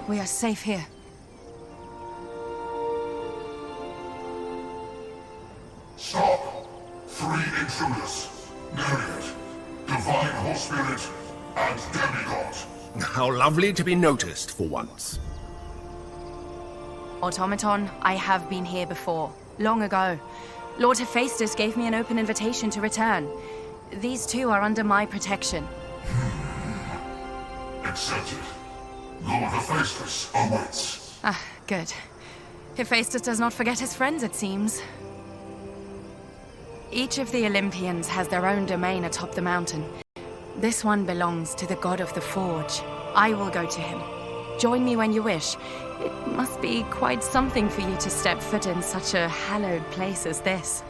We are safe here. Stop! 3 intruders. Myriad, Divine Horse Spirit, and Demigod. How lovely to be noticed for once. Automaton, I have been here before. Long ago. Lord Hephaestus gave me an open invitation to return. These two are under my protection. Accepted. Lord Hephaestus awaits. Ah, good. Hephaestus does not forget his friends, it seems. Each of the Olympians has their own domain atop the mountain. This one belongs to the god of the forge. I will go to him. Join me when you wish. It must be quite something for you to step foot in such a hallowed place as this.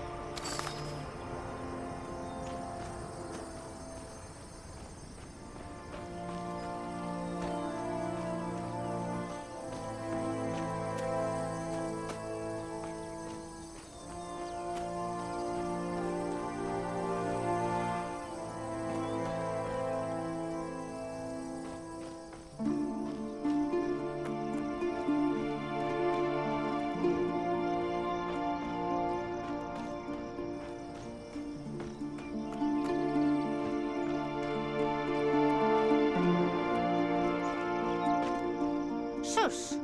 Shush!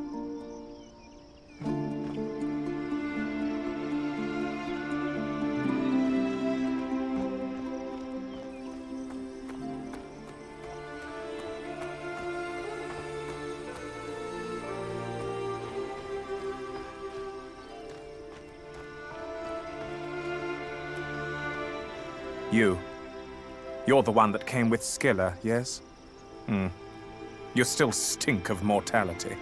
You're the one that came with Scylla, yes? You still stink of mortality,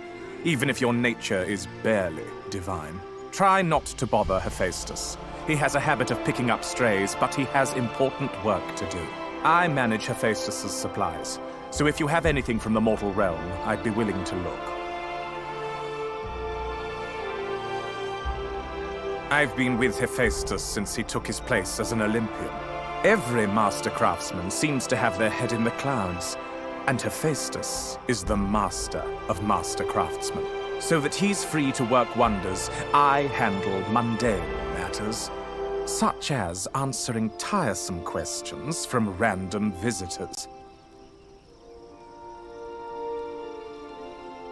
even if your nature is barely divine. Try not to bother Hephaestus. He has a habit of picking up strays, but he has important work to do. I manage Hephaestus's supplies, so if you have anything from the mortal realm, I'd be willing to look. I've been with Hephaestus since he took his place as an Olympian. Every master craftsman seems to have their head in the clouds, and Hephaestus is the master of master craftsmen. So that he's free to work wonders, I handle mundane matters, such as answering tiresome questions from random visitors.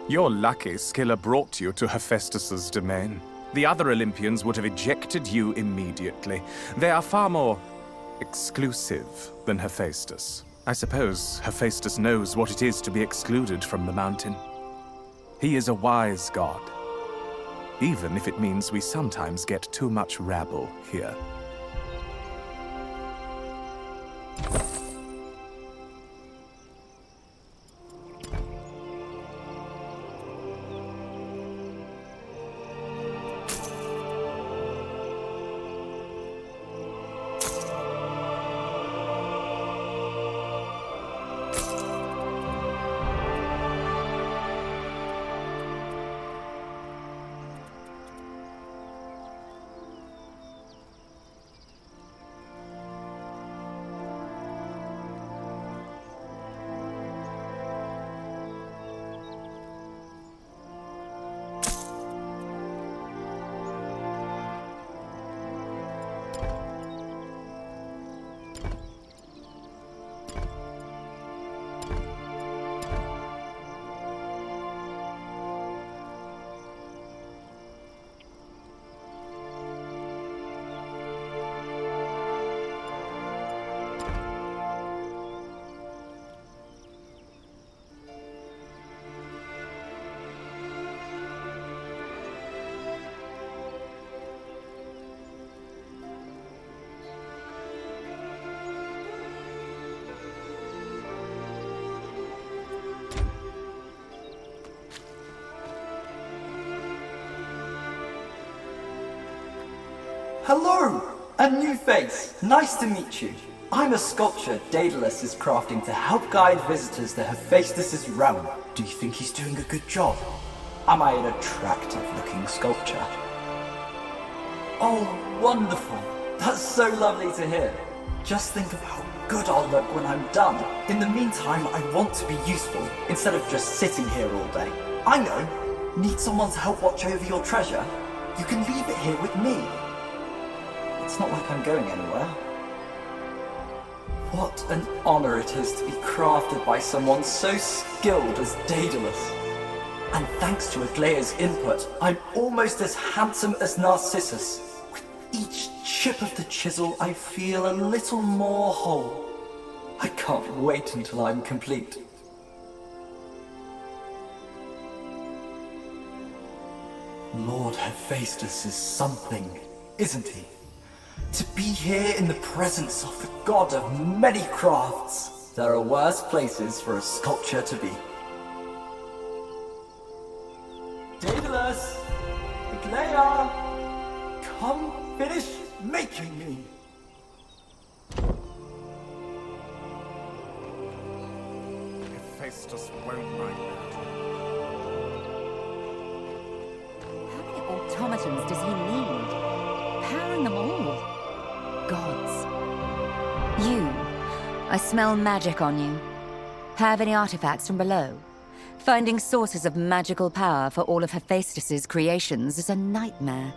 You're lucky Scylla brought you to Hephaestus's domain. The other Olympians would have ejected you immediately. They are far more exclusive than Hephaestus. I suppose Hephaestus knows what it is to be excluded from the mountain. He is a wise god, even if it means we sometimes get too much rabble here. Hello! A new face! Nice to meet you. I'm a sculptor Daedalus is crafting to help guide visitors to Hephaestus' realm. Do you think he's doing a good job? Am I an attractive-looking sculpture? Oh, wonderful! That's so lovely to hear. Just think of how good I'll look when I'm done. In the meantime, I want to be useful, instead of just sitting here all day. I know. Need someone to help watch over your treasure? You can leave it here with me. It's not like I'm going anywhere. What an honor it is to be crafted by someone so skilled as Daedalus. And thanks to Aglaea's input, I'm almost as handsome as Narcissus. With each chip of the chisel, I feel a little more whole. I can't wait until I'm complete. Lord Hephaestus is something, isn't he? To be here in the presence of the god of many crafts. There are worse places for a sculpture to be. Daedalus! Aglaea! Come finish making me! Hephaestus won't mind that. How many automatons does he need? Powering them all. Gods. You. I smell magic on you. Have any artifacts from below? Finding sources of magical power for all of Hephaestus's creations is a nightmare.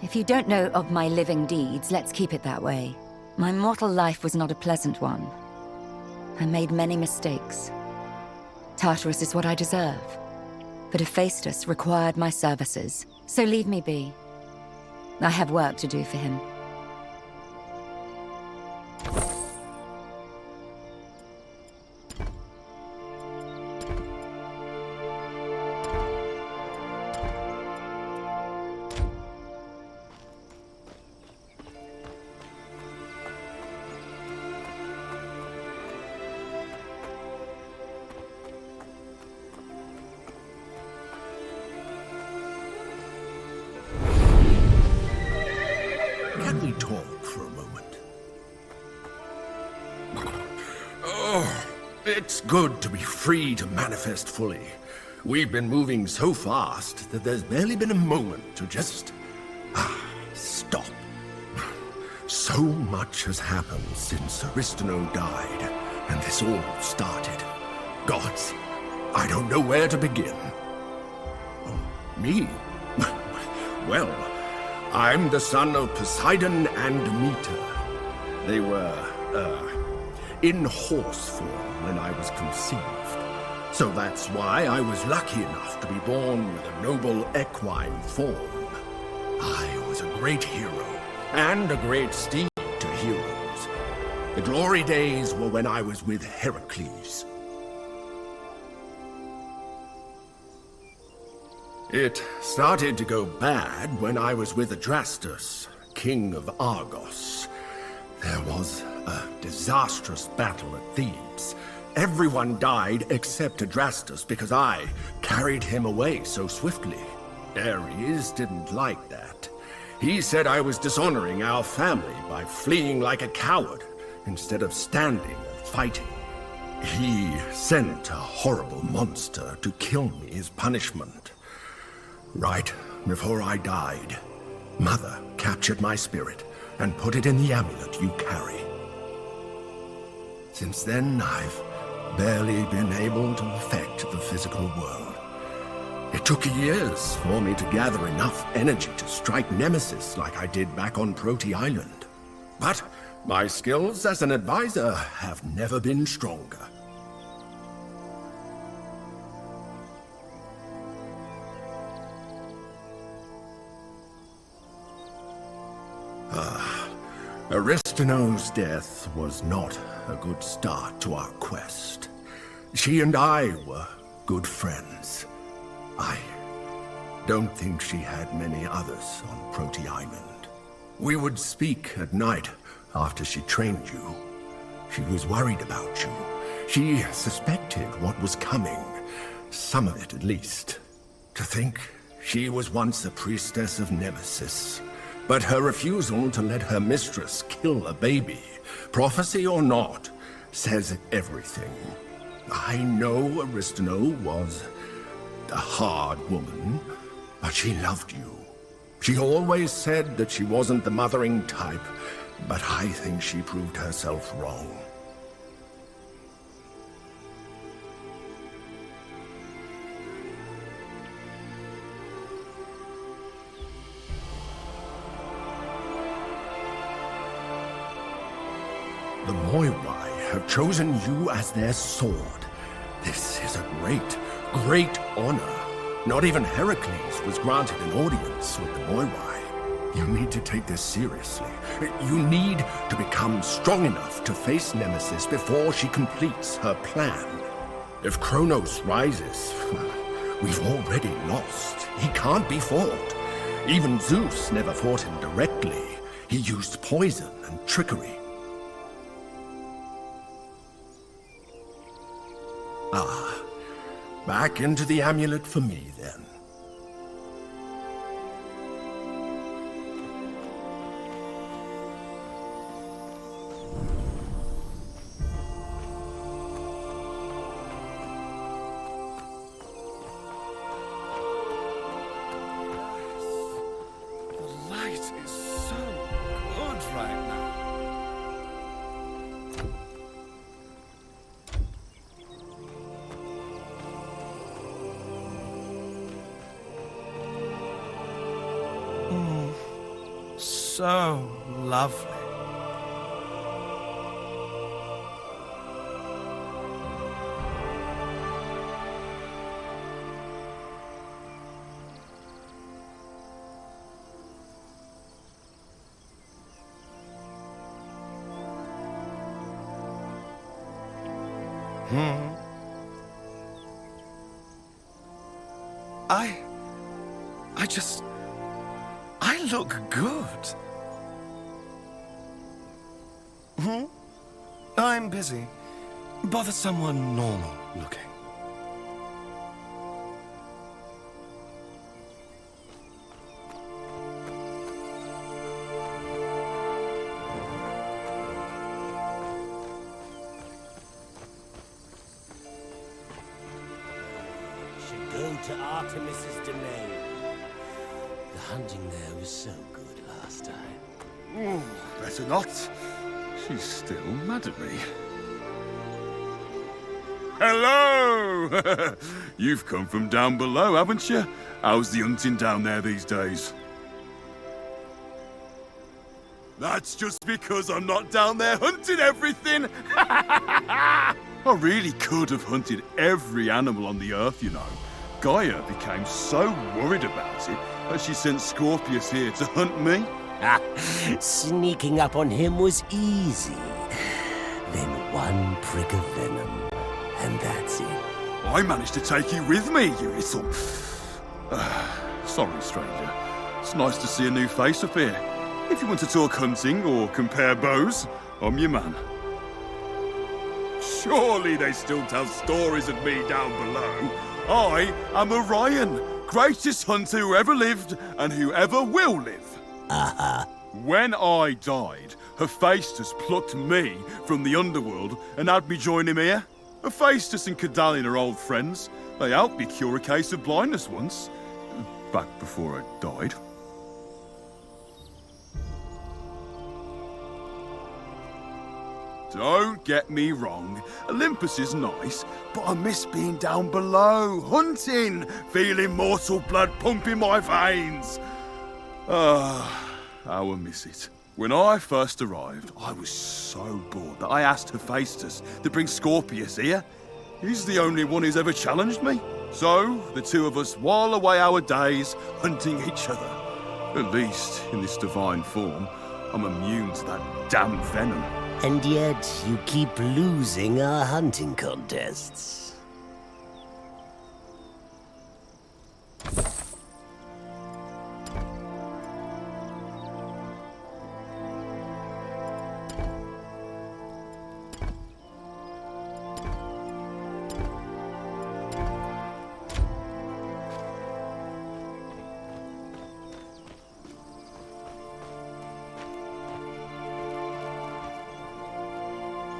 If you don't know of my living deeds, let's keep it that way. My mortal life was not a pleasant one. I made many mistakes. Tartarus is what I deserve. But Hephaestus required my services, so leave me be. I have work to do for him. Can we talk for a moment? Oh, it's good to be free to manifest fully. We've been moving so fast that there's barely been a moment to just stop. So much has happened since Aristino died, and this all started. Gods, I don't know where to begin. Oh, me? Well, I'm the son of Poseidon and Demeter. They were, in horse form when I was conceived. So that's why I was lucky enough to be born with a noble equine form. I was a great hero, and a great steed to heroes. The glory days were when I was with Heracles. It started to go bad when I was with Adrastus, king of Argos. There was a disastrous battle at Thebes. Everyone died except Adrastus because I carried him away so swiftly. Ares didn't like that. He said I was dishonoring our family by fleeing like a coward instead of standing and fighting. He sent a horrible monster to kill me as punishment. Right before I died, Mother captured my spirit and put it in the amulet you carry. Since then, I've barely been able to affect the physical world. It took years for me to gather enough energy to strike Nemesis like I did back on Prote Island. But my skills as an advisor have never been stronger. Aristino's death was not a good start to our quest. She and I were good friends. I don't think she had many others on Prote Island. We would speak at night after she trained you. She was worried about you. She suspected what was coming. Some of it, at least. To think she was once a priestess of Nemesis. But her refusal to let her mistress kill a baby, prophecy or not, says everything. I know Aristino was a hard woman, but she loved you. She always said that she wasn't the mothering type, but I think she proved herself wrong. The Moirai have chosen you as their sword. This is a great, great honor. Not even Heracles was granted an audience with the Moirai. You need to take this seriously. You need to become strong enough to face Nemesis before she completes her plan. If Kronos rises, well, we've already lost. He can't be fought. Even Zeus never fought him directly. He used poison and trickery. Ah, back into the amulet for me, then. The light is so good right now. So lovely. I look good. I'm busy. Bother someone normal looking. Should go to Artemis's domain. The hunting there was so good last time. Oh, better not. She's still mad at me. Hello! You've come from down below, haven't you? How's the hunting down there these days? That's just because I'm not down there hunting everything! I really could have hunted every animal on the earth, you know. Gaia became so worried about it that she sent Scorpius here to hunt me. Sneaking up on him was easy. Then one prick of venom, and that's it. I managed to take you with me, you little... Sorry, stranger. It's nice to see a new face up here. If you want to talk hunting or compare bows, I'm your man. Surely they still tell stories of me down below. I am Orion, greatest hunter who ever lived and who ever will live. When I died, Hephaestus plucked me from the underworld and had me join him here. Hephaestus and Cadalion are old friends. They helped me cure a case of blindness once, back before I died. Don't get me wrong, Olympus is nice, but I miss being down below, hunting, feeling mortal blood pumping my veins. How I miss it. When I first arrived, I was so bored that I asked Hephaestus to bring Scorpius here. He's the only one who's ever challenged me. So, the two of us while away our days hunting each other. At least, in this divine form, I'm immune to that damn venom. And yet, you keep losing our hunting contests.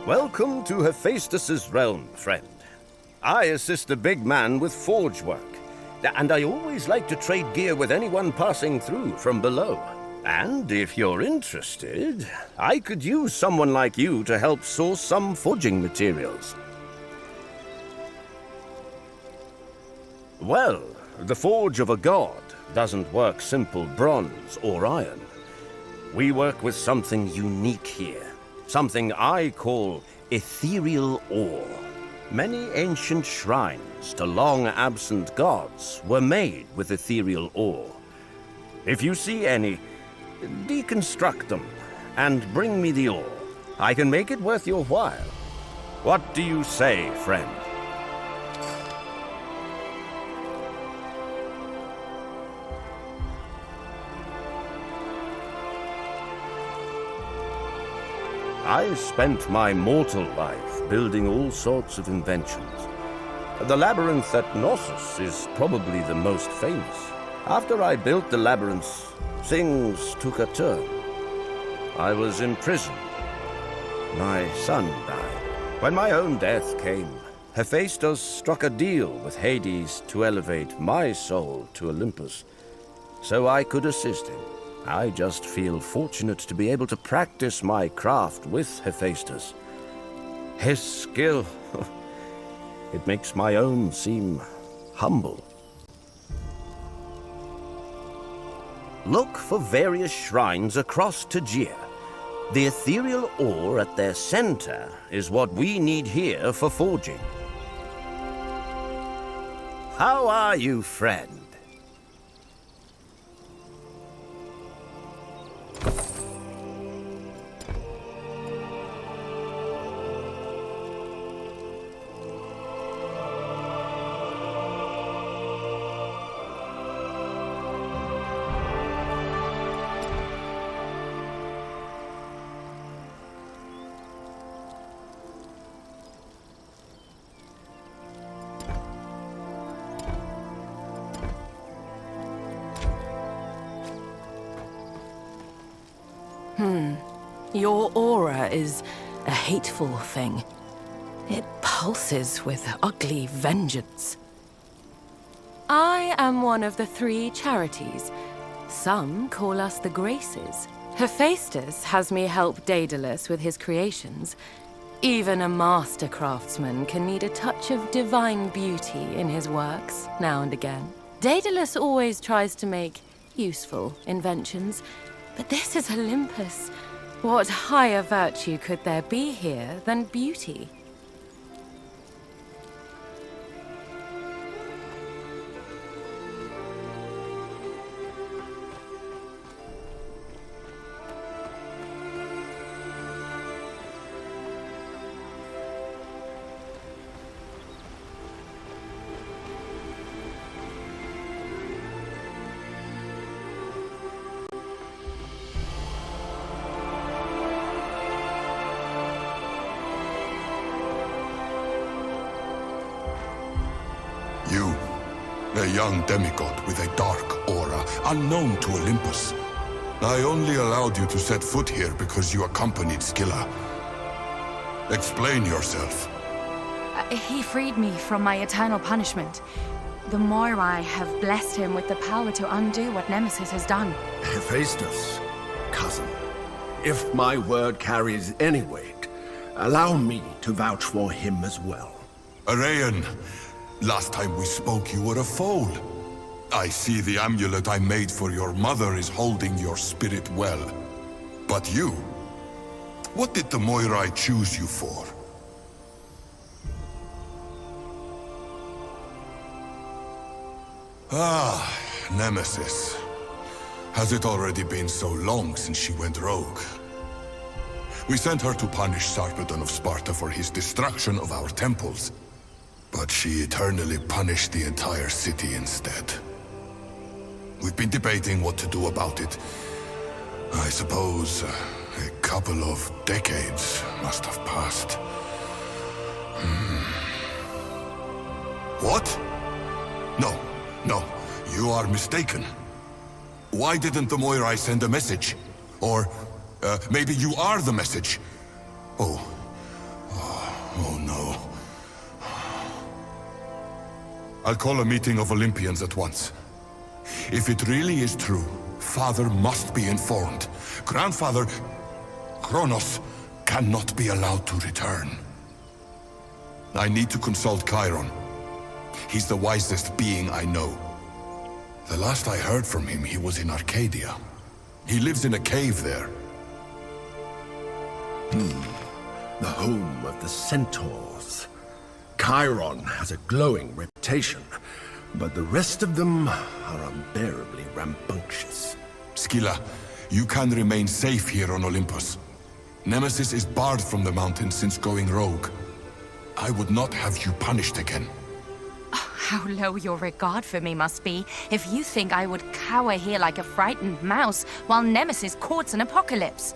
Welcome to Hephaestus's realm, friend. I assist the big man with forge work, and I always like to trade gear with anyone passing through from below. And if you're interested, I could use someone like you to help source some forging materials. Well, the forge of a god doesn't work simple bronze or iron. We work with something unique here. something I call ethereal ore. Many ancient shrines to long-absent gods were made with ethereal ore. If you see any, deconstruct them and bring me the ore. I can make it worth your while. What do you say, friend? I spent my mortal life building all sorts of inventions. The labyrinth at Knossos is probably the most famous. After I built the labyrinth, things took a turn. I was in prison. My son died. When my own death came, Hephaestus struck a deal with Hades to elevate my soul to Olympos, so I could assist him. I just feel fortunate to be able to practice my craft with Hephaestus. His skill, it makes my own seem humble. Look for various shrines across Tegea. The ethereal ore at their center is what we need here for forging. How are you, friend? Your aura is a hateful thing. It pulses with ugly vengeance. I am one of the 3 charities. Some call us the Graces. Hephaestus has me help Daedalus with his creations. Even a master craftsman can need a touch of divine beauty in his works now and again. Daedalus always tries to make useful inventions, but this is Olympus. What higher virtue could there be here than beauty? You, a young demigod with a dark aura, unknown to Olympus. I only allowed you to set foot here because you accompanied Scylla. Explain yourself. He freed me from my eternal punishment. The Moirai have blessed him with the power to undo what Nemesis has done. Hephaestus, cousin, if my word carries any weight, allow me to vouch for him as well. Arayan, last time we spoke you were a foal. I see the amulet I made for your mother is holding your spirit well. But you, what did the Moirai choose you for? Ah, Nemesis. Has it already been so long since she went rogue? We sent her to punish Sarpedon of Sparta for his destruction of our temples. But she eternally punished the entire city instead. We've been debating what to do about it. I suppose a couple of decades must have passed. What? No, you are mistaken. Why didn't the Moirai send a message? Or maybe you are the message? Oh no. I'll call a meeting of Olympians at once. If it really is true, Father must be informed. Grandfather, Kronos, cannot be allowed to return. I need to consult Chiron. He's the wisest being I know. The last I heard from him, he was in Arcadia. He lives in a cave there. The home of the centaurs. Chiron has a glowing reputation, but the rest of them are unbearably rambunctious. Scylla, you can remain safe here on Olympos. Nemesis is barred from the mountain since going rogue. I would not have you punished again. How low your regard for me must be if you think I would cower here like a frightened mouse while Nemesis courts an apocalypse.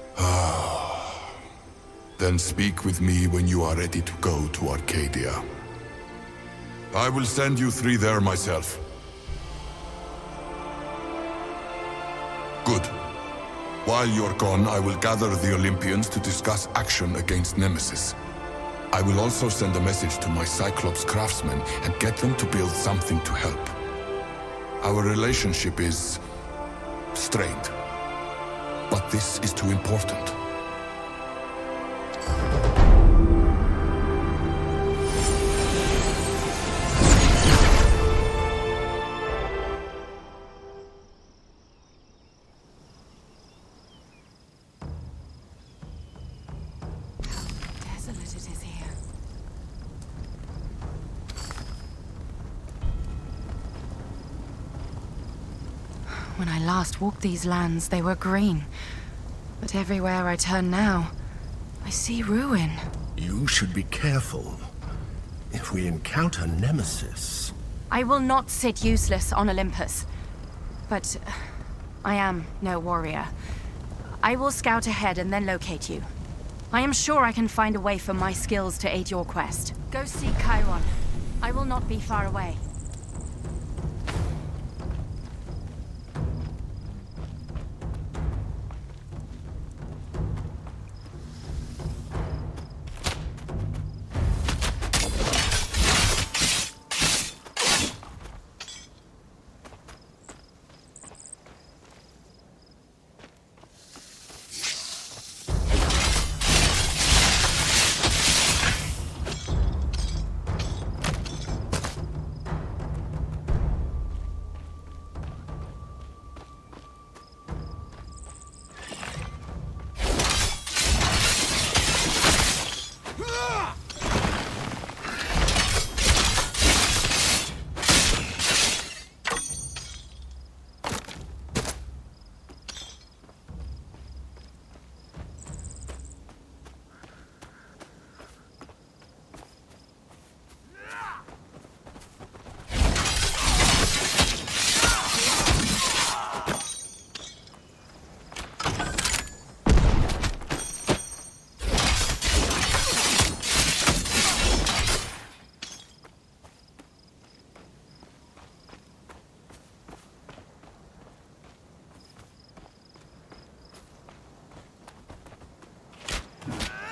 Then speak with me when you are ready to go to Arcadia. I will send you 3 there myself. Good. While you're gone, I will gather the Olympians to discuss action against Nemesis. I will also send a message to my Cyclops craftsmen and get them to build something to help. Our relationship is strained, but this is too important. When I last walked these lands, they were green. But everywhere I turn now, I see ruin. You should be careful. If we encounter Nemesis... I will not sit useless on Olympus. But I am no warrior. I will scout ahead and then locate you. I am sure I can find a way for my skills to aid your quest. Go seek Chiron. I will not be far away.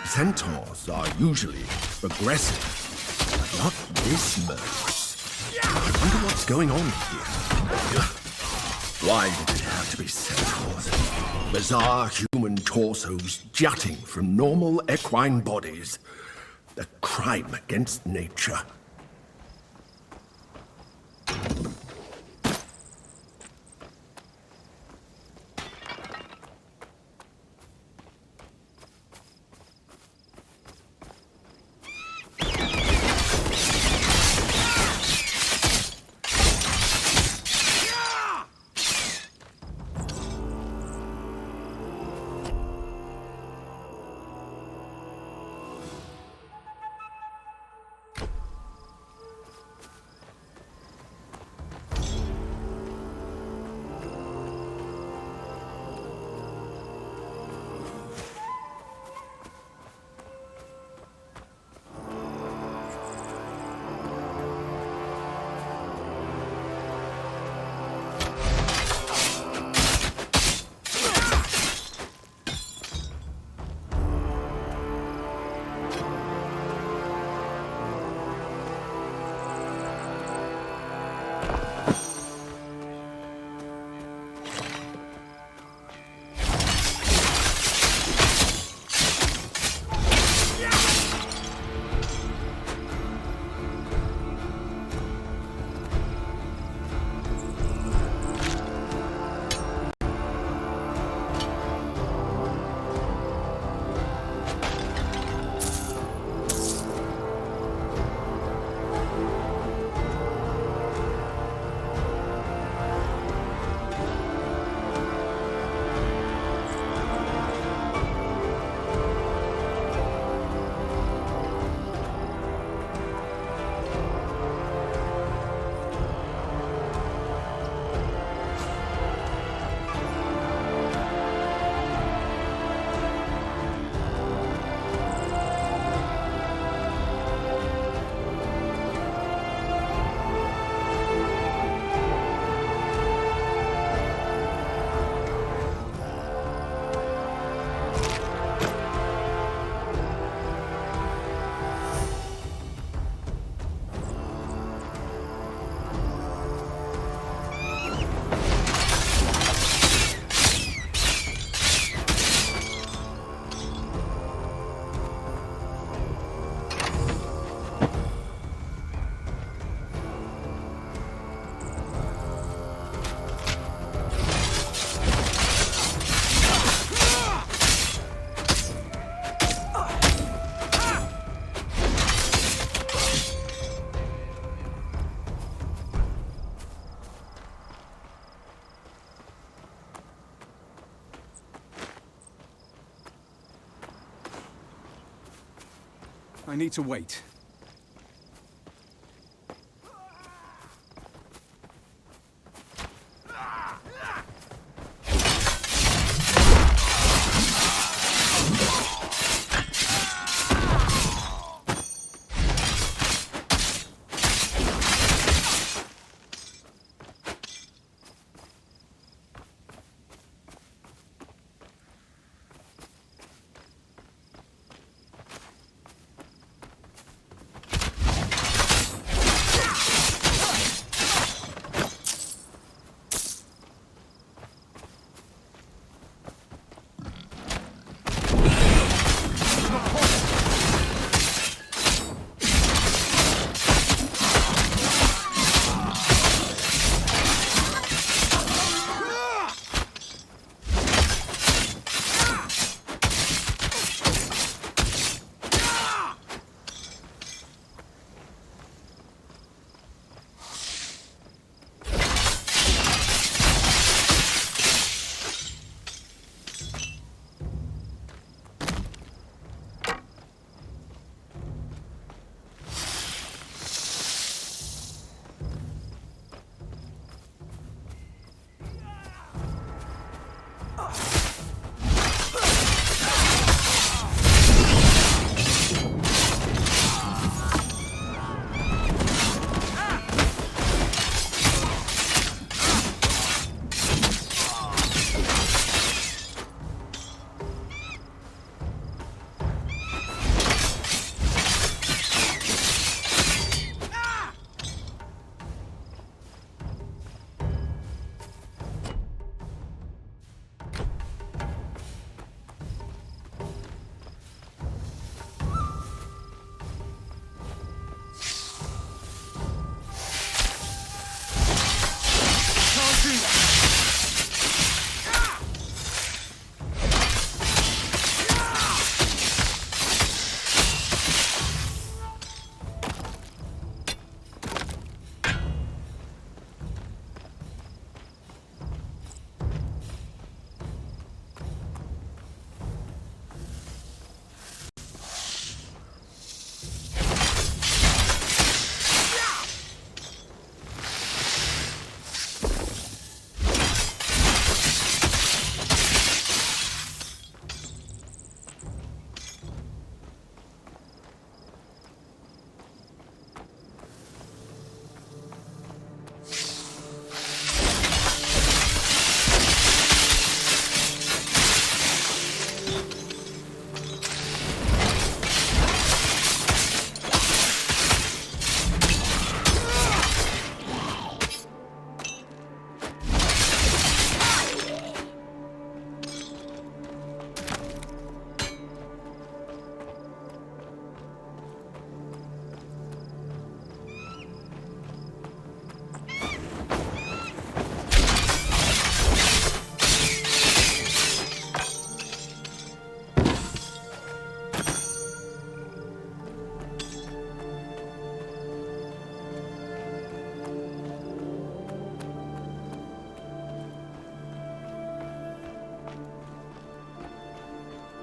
Centaurs are usually aggressive, but not this murderous. I wonder what's going on here. Why did it have to be centaurs? Bizarre human torsos jutting from normal equine bodies. A crime against nature. I need to wait.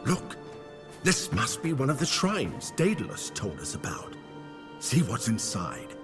Look, this must be one of the shrines Daedalus told us about. See what's inside.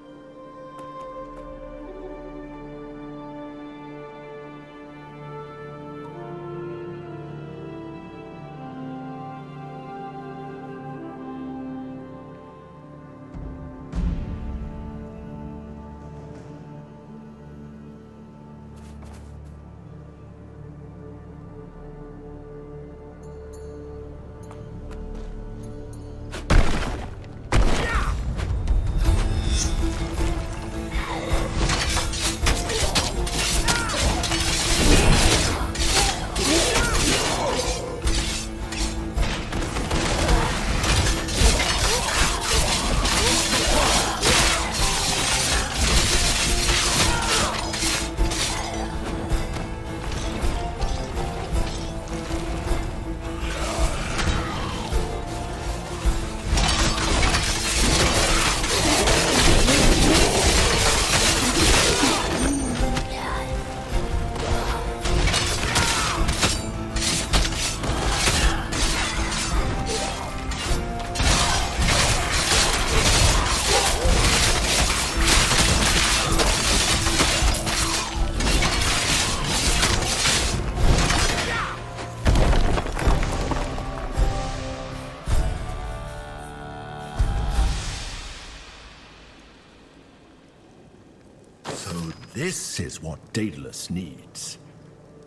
This is what Daedalus needs.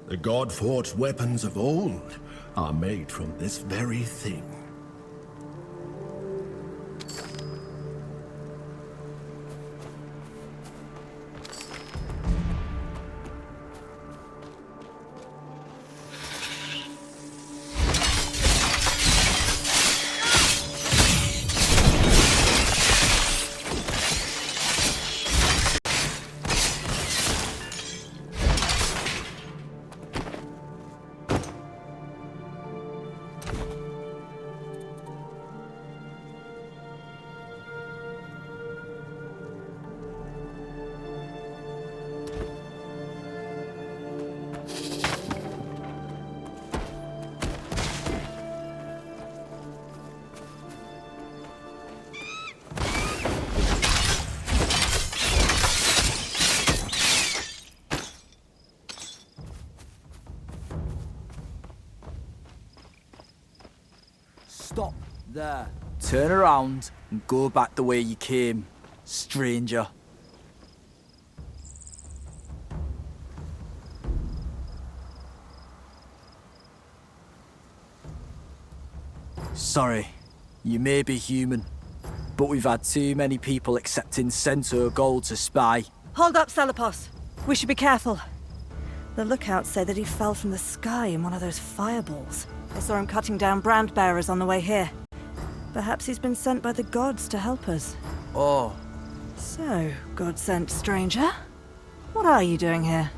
The god-forged weapons of old are made from this very thing. Stop there. Turn around and go back the way you came, stranger. Sorry, you may be human, but we've had too many people accepting centaur gold to spy. Hold up, Olympos. We should be careful. The lookouts say that he fell from the sky in one of those fireballs. I saw him cutting down brand bearers on the way here. Perhaps he's been sent by the gods to help us. Oh. So, God-sent stranger, what are you doing here?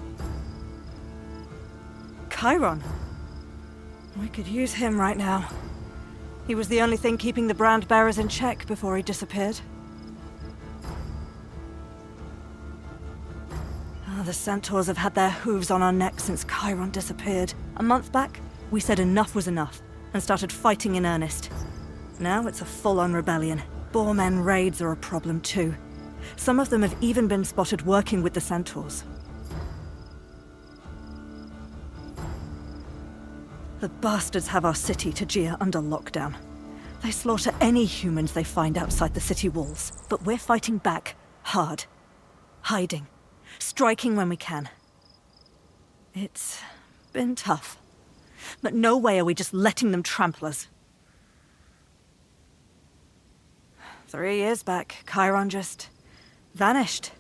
Chiron. We could use him right now. He was the only thing keeping the brand bearers in check before he disappeared. The centaurs have had their hooves on our necks since Chiron disappeared. A month back, we said enough was enough and started fighting in earnest. Now it's a full-on rebellion. Boarmen raids are a problem too. Some of them have even been spotted working with the centaurs. The bastards have our city, Tegea, under lockdown. They slaughter any humans they find outside the city walls. But we're fighting back, hard. Hiding. Striking when we can. It's been tough. But no way are we just letting them trample us. 3 years back, Chiron just vanished.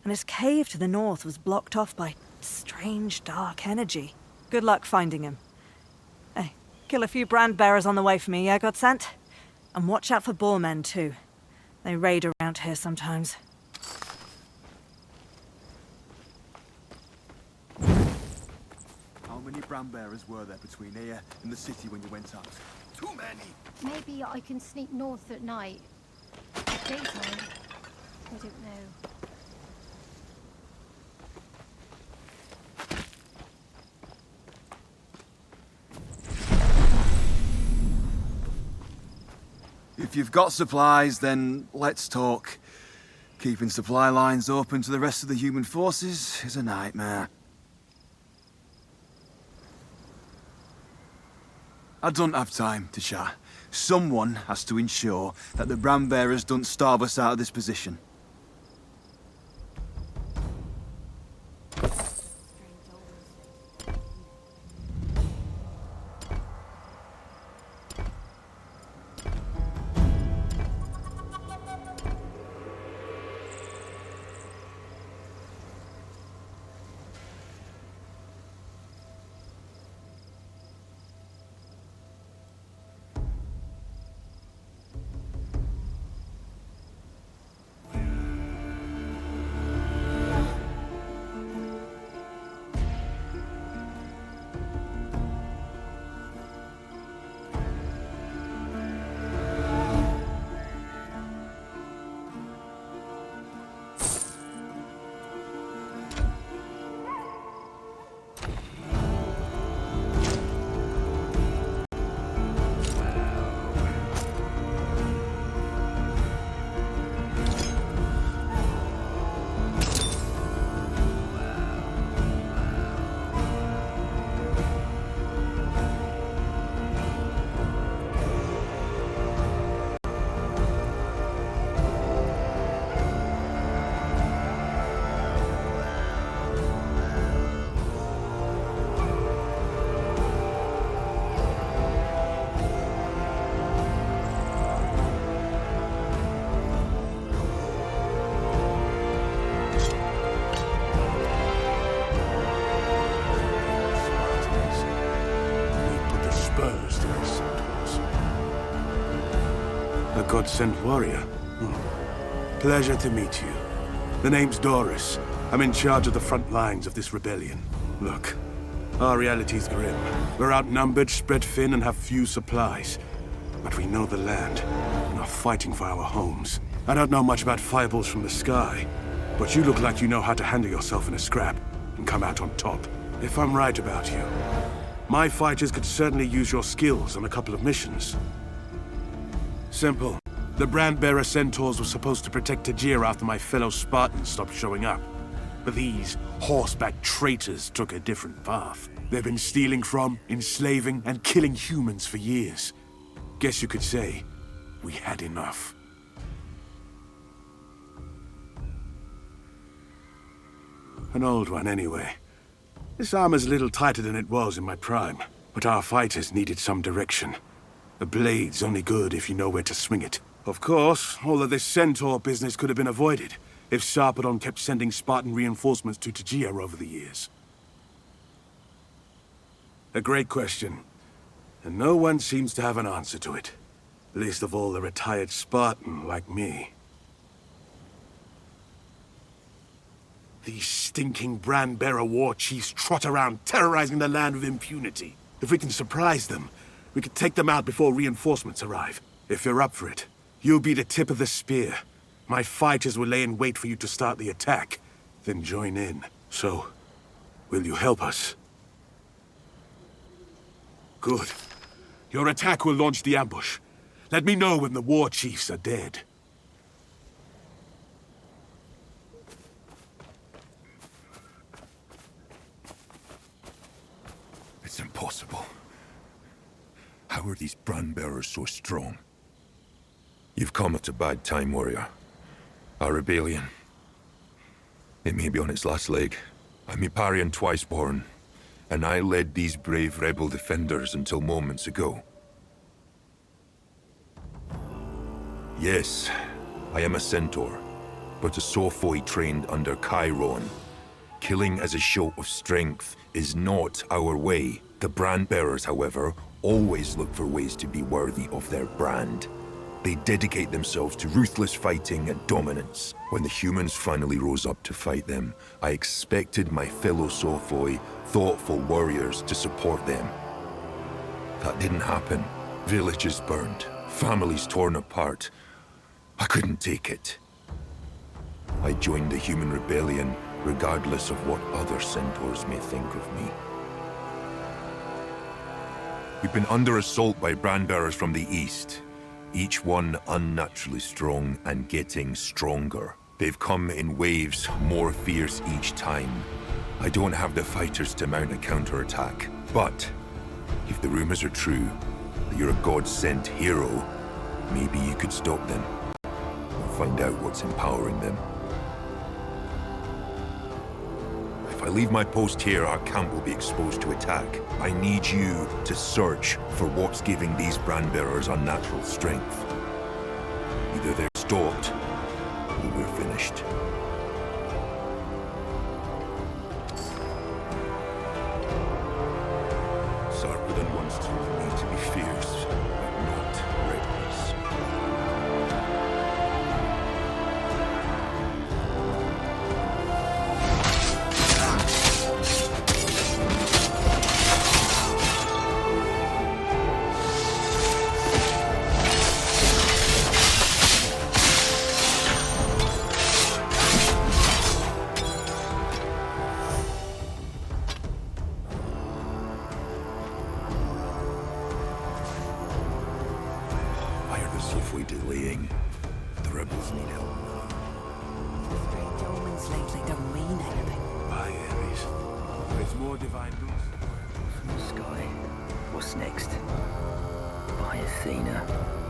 And his cave to the north was blocked off by strange, dark energy. Good luck finding him. Hey, kill a few brand bearers on the way for me, yeah, Godsent? And watch out for boarmen, too. They raid around here sometimes. How many brand bearers were there between here and the city when you went out? Too many! Maybe I can sneak north at night. At daytime, I don't know. If you've got supplies, then let's talk. Keeping supply lines open to the rest of the human forces is a nightmare. I don't have time to chat. Someone has to ensure that the brand bearers don't starve us out of this position. A god-sent warrior? Pleasure to meet you. The name's Doris. I'm in charge of the front lines of this rebellion. Look, our reality's grim. We're outnumbered, spread thin, and have few supplies. But we know the land, and are fighting for our homes. I don't know much about fireballs from the sky, but you look like you know how to handle yourself in a scrap and come out on top. If I'm right about you, my fighters could certainly use your skills on a couple of missions. Simple. The brand-bearer centaurs were supposed to protect Tajir after my fellow Spartans stopped showing up. But these horseback traitors took a different path. They've been stealing from, enslaving, and killing humans for years. Guess you could say, we had enough. An old one, anyway. This armor's a little tighter than it was in my prime, but our fighters needed some direction. A blade's only good if you know where to swing it. Of course, all of this centaur business could have been avoided if Sarpedon kept sending Spartan reinforcements to Tegea over the years. A great question, and no one seems to have an answer to it. Least of all a retired Spartan like me. These stinking brand-bearer war chiefs trot around terrorizing the land with impunity. If we can surprise them, we could take them out before reinforcements arrive. If you're up for it, you'll be the tip of the spear. My fighters will lay in wait for you to start the attack, then join in. So, will you help us? Good. Your attack will launch the ambush. Let me know when the war chiefs are dead. It's impossible. How are these brand-bearers so strong? You've come at a bad time, warrior. Our rebellion. It may be on its last leg. I'm Iparian Twiceborn, and I led these brave rebel defenders until moments ago. Yes, I am a centaur, but a Sophoi trained under Chiron. Killing as a show of strength is not our way. The brand-bearers, however, always look for ways to be worthy of their brand. They dedicate themselves to ruthless fighting and dominance. When the humans finally rose up to fight them, I expected my fellow Sophoi, thoughtful warriors, to support them. That didn't happen. Villages burned, families torn apart. I couldn't take it. I joined the human rebellion, regardless of what other centaurs may think of me. We've been under assault by brand-bearers from the east. Each one unnaturally strong and getting stronger. They've come in waves, more fierce each time. I don't have the fighters to mount a counterattack. But if the rumors are true, that you're a god-sent hero, maybe you could stop them. Or find out what's empowering them. If I leave my post here, our camp will be exposed to attack. I need you to search for what's giving these brand-bearers unnatural strength. Either they're stopped, or we're finished. Sarpedon wants me to be fierce, but not reckless. If we're delaying, the rebels need help. Strange omens lately don't mean anything. By Ares. With more divine goods. From the sky. What's next? By Athena.